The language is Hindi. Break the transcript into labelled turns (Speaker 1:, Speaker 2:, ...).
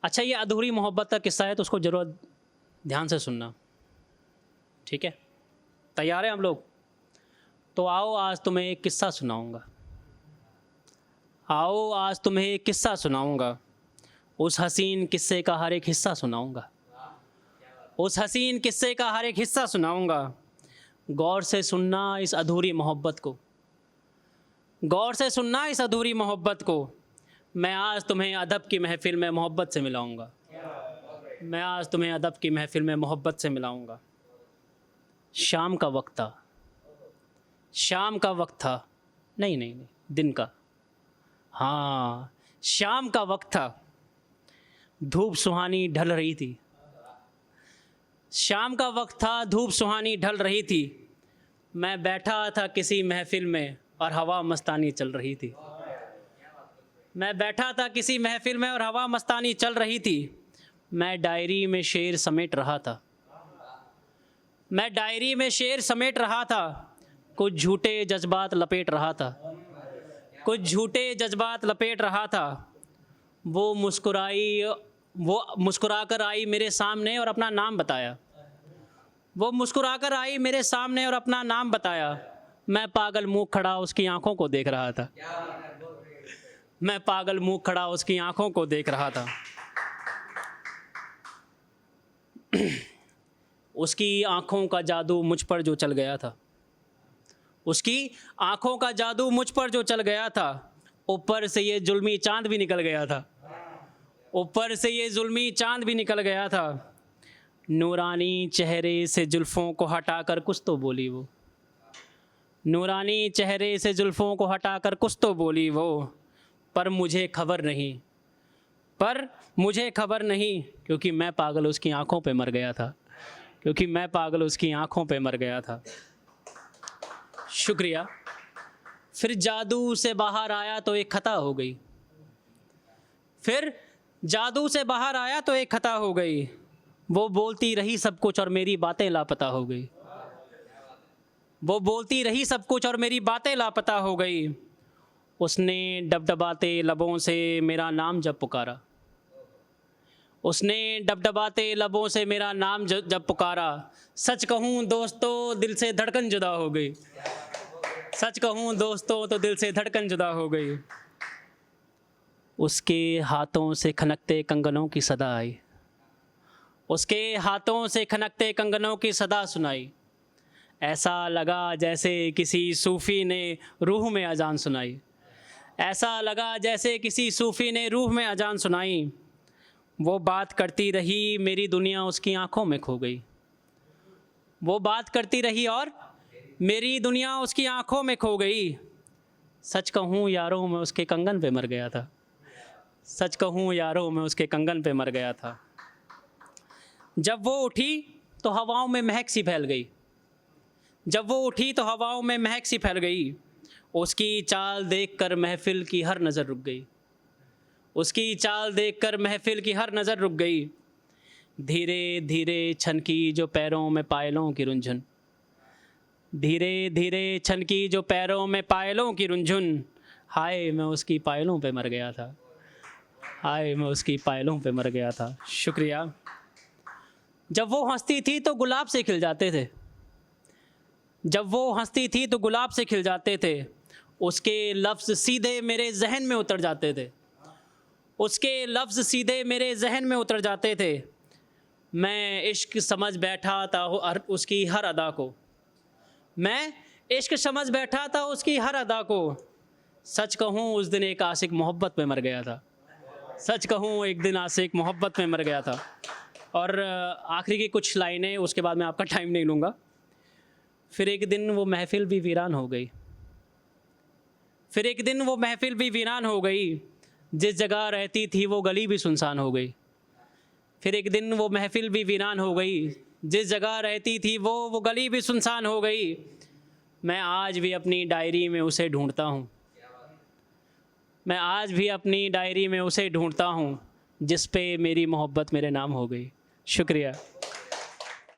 Speaker 1: अच्छा, ये अधूरी मोहब्बत का किस्सा है तो उसको ज़रूर ध्यान से सुनना, ठीक है? तैयार हैं हम लोग? तो आओ आज तुम्हें एक किस्सा सुनाऊँगा। आओ आज तुम्हें एक किस्सा सुनाऊँगा, उस हसीन किस्से का हर एक हिस्सा सुनाऊँगा। उस हसीन किस्से का हर एक हिस्सा सुनाऊँगा। गौर से सुनना इस अधूरी मोहब्बत को, गौर से सुनना इस अधूरी मोहब्बत को। मैं आज तुम्हें अदब की महफ़िल में मोहब्बत से मिलाऊँगा। मैं आज तुम्हें अदब की महफ़िल में मोहब्बत से मिलाऊँगा। शाम का वक्त था, शाम का वक्त था, नहीं नहीं नहीं, दिन का, हाँ शाम का वक्त था। धूप सुहानी ढल रही थी, शाम का वक्त था, धूप सुहानी ढल रही थी। मैं बैठा था किसी महफ़िल में और हवा मस्तानी चल रही थी। मैं बैठा था किसी महफ़िल में और हवा मस्तानी चल रही थी। मैं डायरी में शेर समेट रहा था, मैं डायरी में शेर समेट रहा था। कुछ झूठे जज्बात लपेट रहा था, कुछ झूठे जज्बात लपेट रहा था। वो मुस्कुराकर आई मेरे सामने और अपना नाम बताया। वो मुस्कुराकर आई मेरे सामने और अपना नाम बताया। मैं पागल मुँह खड़ा उसकी आंखों को देख रहा था। मैं पागल मुँह खड़ा उसकी आंखों को देख रहा था। उसकी आंखों का जादू मुझ पर जो चल गया था, उसकी आंखों का जादू मुझ पर जो चल गया था। ऊपर से ये जुल्मी चांद भी निकल गया था, ऊपर से ये जुल्मी चांद भी निकल गया था। नूरानी चेहरे से जुल्फ़ों को हटाकर कुछ तो बोली वो, नूरानी चेहरे से जुल्फ़ों को हटाकर कुछ तो बोली वो। पर मुझे खबर नहीं, पर मुझे खबर नहीं, क्योंकि मैं पागल उसकी आंखों पे मर गया था, क्योंकि मैं पागल उसकी आंखों पे मर गया था। शुक्रिया। फिर जादू से बाहर आया तो एक खता हो गई, फिर जादू से बाहर आया तो एक खता हो गई। वो बोलती रही सब कुछ और मेरी बातें लापता हो गई। वो बोलती रही सब कुछ और मेरी बातें लापता हो गई। उसने डबडबाते लबों से मेरा नाम जब पुकारा, उसने डबडबाते लबों से मेरा नाम जब पुकारा। सच कहूँ दोस्तों दिल से धड़कन जुदा हो गई, सच कहूँ दोस्तों तो दिल से धड़कन जुदा हो गई। उसके हाथों से खनकते कंगनों की सदा आई, उसके हाथों से खनकते कंगनों की सदा सुनाई। ऐसा लगा जैसे किसी सूफ़ी ने रूह में अजान सुनाई, ऐसा लगा जैसे किसी सूफ़ी ने रूह में अजान सुनाई। वो बात करती रही मेरी दुनिया उसकी आंखों में खो गई, वो बात करती रही और मेरी दुनिया उसकी आंखों में खो गई। सच कहूँ यारों मैं उसके कंगन पे मर गया था, सच कहूँ यारों मैं उसके कंगन पे मर गया था। जब वो उठी तो हवाओं में महक सी फैल गई, जब वो उठी तो हवाओं में महक सी फैल गई। उसकी चाल देखकर महफ़िल की हर नज़र रुक गई, उसकी चाल देखकर महफ़िल की हर नज़र रुक गई। धीरे धीरे छनकी जो पैरों में पायलों की रुंझुन, धीरे धीरे छनकी जो पैरों में पायलों की रुंझुन। हाय मैं उसकी पायलों पे मर गया था, हाय मैं उसकी पायलों पे मर गया था। शुक्रिया। जब वो हंसती थी तो गुलाब से खिल जाते थे, जब वो हंसती थी तो गुलाब से खिल जाते थे। उसके लफ्ज़ सीधे मेरे जहन में उतर जाते थे, उसके लफ्ज़ सीधे मेरे जहन में उतर जाते थे। मैं इश्क समझ बैठा था उसकी हर अदा को, मैं इश्क समझ बैठा था उसकी हर अदा को। सच कहूँ उस दिन एक आशिक मोहब्बत में मर गया था, सच कहूँ एक दिन आशिक मोहब्बत में मर गया था। और आखिरी की कुछ लाइनें, उसके बाद मैं आपका टाइम नहीं लूँगा। फिर एक दिन वो महफ़िल भी वीरान हो गई, फिर एक दिन वो महफ़िल भी वीरान हो गई। जिस जगह रहती थी वो गली भी सुनसान हो गई, फिर एक दिन वो महफ़िल भी वीरान हो गई। जिस जगह रहती थी वो गली भी सुनसान हो गई। मैं आज भी अपनी डायरी में उसे ढूंढता हूँ, मैं आज भी अपनी डायरी में उसे ढूंढता हूँ जिस पे मेरी मोहब्बत मेरे नाम हो गई। शुक्रिया।